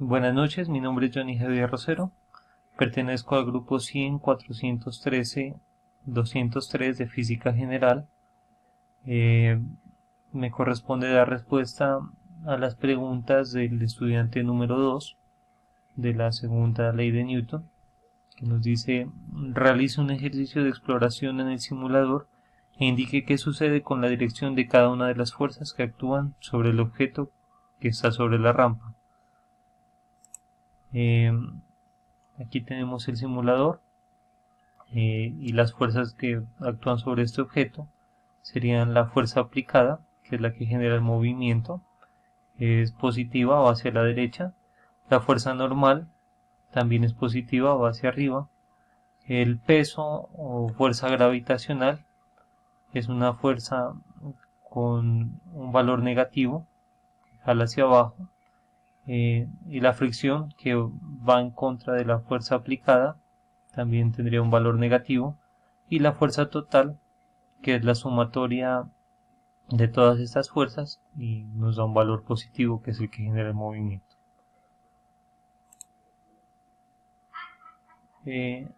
Buenas noches, mi nombre es Johnny Javier Rosero, pertenezco al grupo 100 413 203 de Física General. Eh, Me corresponde dar respuesta a las preguntas del estudiante número 2 de la segunda ley de Newton, que nos dice: realice un ejercicio de exploración en el simulador e indique qué sucede con la dirección de cada una de las fuerzas que actúan sobre el objeto que está sobre la rampa. Eh, Aquí tenemos el simulador y las fuerzas que actúan sobre este objeto serían la fuerza aplicada, que es la que genera el movimiento, es positiva o hacia la derecha. La fuerza normal también es positiva o hacia arriba. El peso o fuerza gravitacional es una fuerza con un valor negativo, que jala hacia abajo. Y la fricción, que va en contra de la fuerza aplicada, también tendría un valor negativo. Y la fuerza total, que es la sumatoria de todas estas fuerzas y nos da un valor positivo, que es el que genera el movimiento. Eh,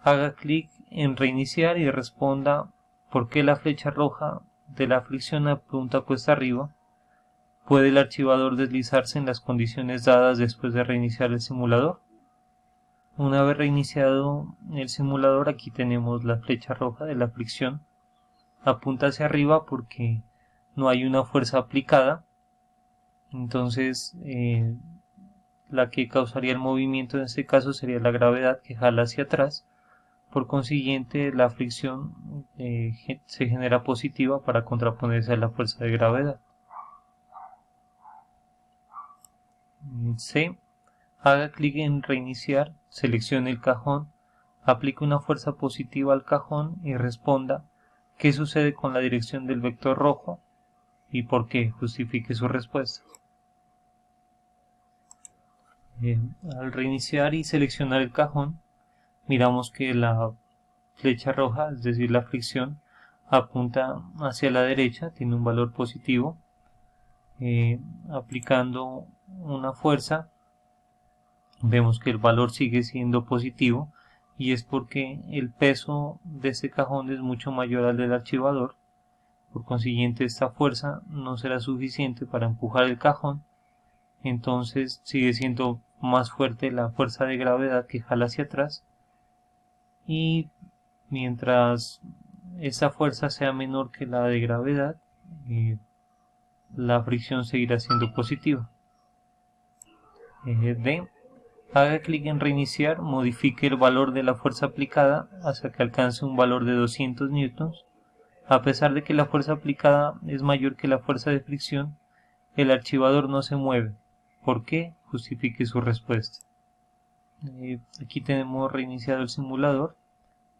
Haga clic en reiniciar y responda por qué la flecha roja de la fricción apunta cuesta arriba. ¿Puede el archivador deslizarse en las condiciones dadas después de reiniciar el simulador? Una vez reiniciado el simulador, aquí tenemos la flecha roja de la fricción. Apunta hacia arriba porque no hay una fuerza aplicada. Entonces, la que causaría el movimiento en este caso sería la gravedad, que jala hacia atrás. Por consiguiente, la fricción se genera positiva para contraponerse a la fuerza de gravedad. C. Haga clic en reiniciar, seleccione el cajón, aplique una fuerza positiva al cajón y responda qué sucede con la dirección del vector rojo y por qué. Justifique su respuesta. Al reiniciar y seleccionar el cajón, miramos que la flecha roja, es decir, la fricción, apunta hacia la derecha, tiene un valor positivo. Aplicando una fuerza, vemos que el valor sigue siendo positivo, y es porque el peso de este cajón es mucho mayor al del archivador. Por consiguiente, esta fuerza no será suficiente para empujar el cajón. Entonces sigue siendo más fuerte la fuerza de gravedad, que jala hacia atrás, y mientras esta fuerza sea menor que la de gravedad, la fricción seguirá siendo positiva. D. Haga clic en reiniciar, modifique el valor de la fuerza aplicada hasta que alcance un valor de 200 newtons. A pesar de que la fuerza aplicada es mayor que la fuerza de fricción, el archivador no se mueve. ¿Por qué? Justifique su respuesta. Aquí tenemos reiniciado el simulador.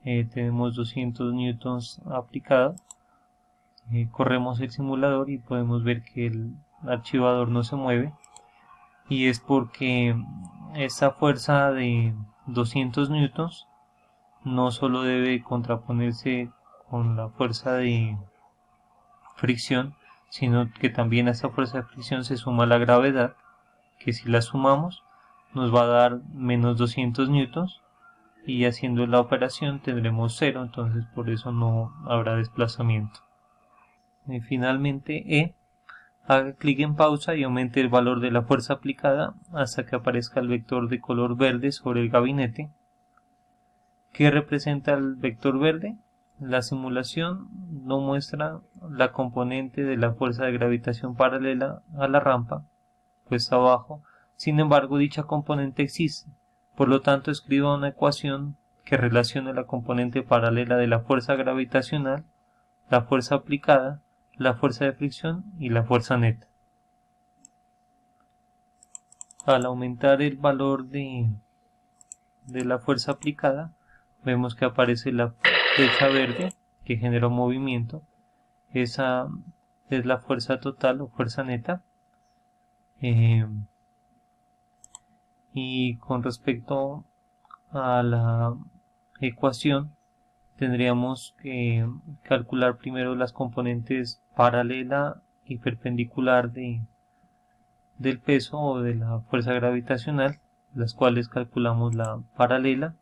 Tenemos 200 newtons aplicados. Corremos el simulador y podemos ver que el archivador no se mueve. Y es porque esta fuerza de 200 newtons no solo debe contraponerse con la fuerza de fricción, sino que también a esta fuerza de fricción se suma la gravedad, que si la sumamos nos va a dar menos 200 newtons, y haciendo la operación tendremos 0, entonces por eso no habrá desplazamiento. Y finalmente, haga clic en pausa y aumente el valor de la fuerza aplicada hasta que aparezca el vector de color verde sobre el gabinete. ¿Qué representa el vector verde? La simulación no muestra la componente de la fuerza de gravitación paralela a la rampa, puesta abajo. Sin embargo, dicha componente existe. Por lo tanto, escriba una ecuación que relacione la componente paralela de la fuerza gravitacional, la fuerza aplicada, la fuerza de fricción y la fuerza neta. Al aumentar el valor de la fuerza aplicada, vemos que aparece la flecha verde, que genera un movimiento. Esa es la fuerza total o fuerza neta. Y con respecto a la ecuación, tendríamos que calcular primero las componentes paralela y perpendicular de del peso o de la fuerza gravitacional, las cuales calculamos la paralela,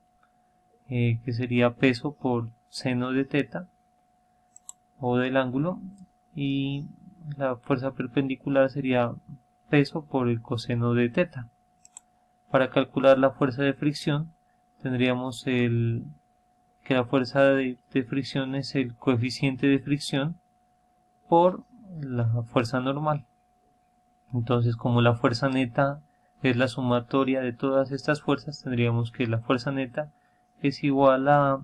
que sería peso por seno de teta o del ángulo, y la fuerza perpendicular sería peso por el coseno de teta. Para calcular la fuerza de fricción tendríamos que la fuerza de fricción es el coeficiente de fricción por la fuerza normal. Entonces, como la fuerza neta es la sumatoria de todas estas fuerzas, tendríamos que la fuerza neta es igual a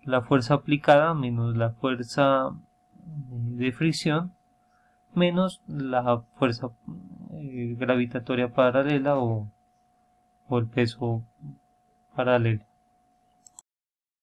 la fuerza aplicada menos la fuerza de fricción menos la fuerza gravitatoria paralela o el peso paralelo.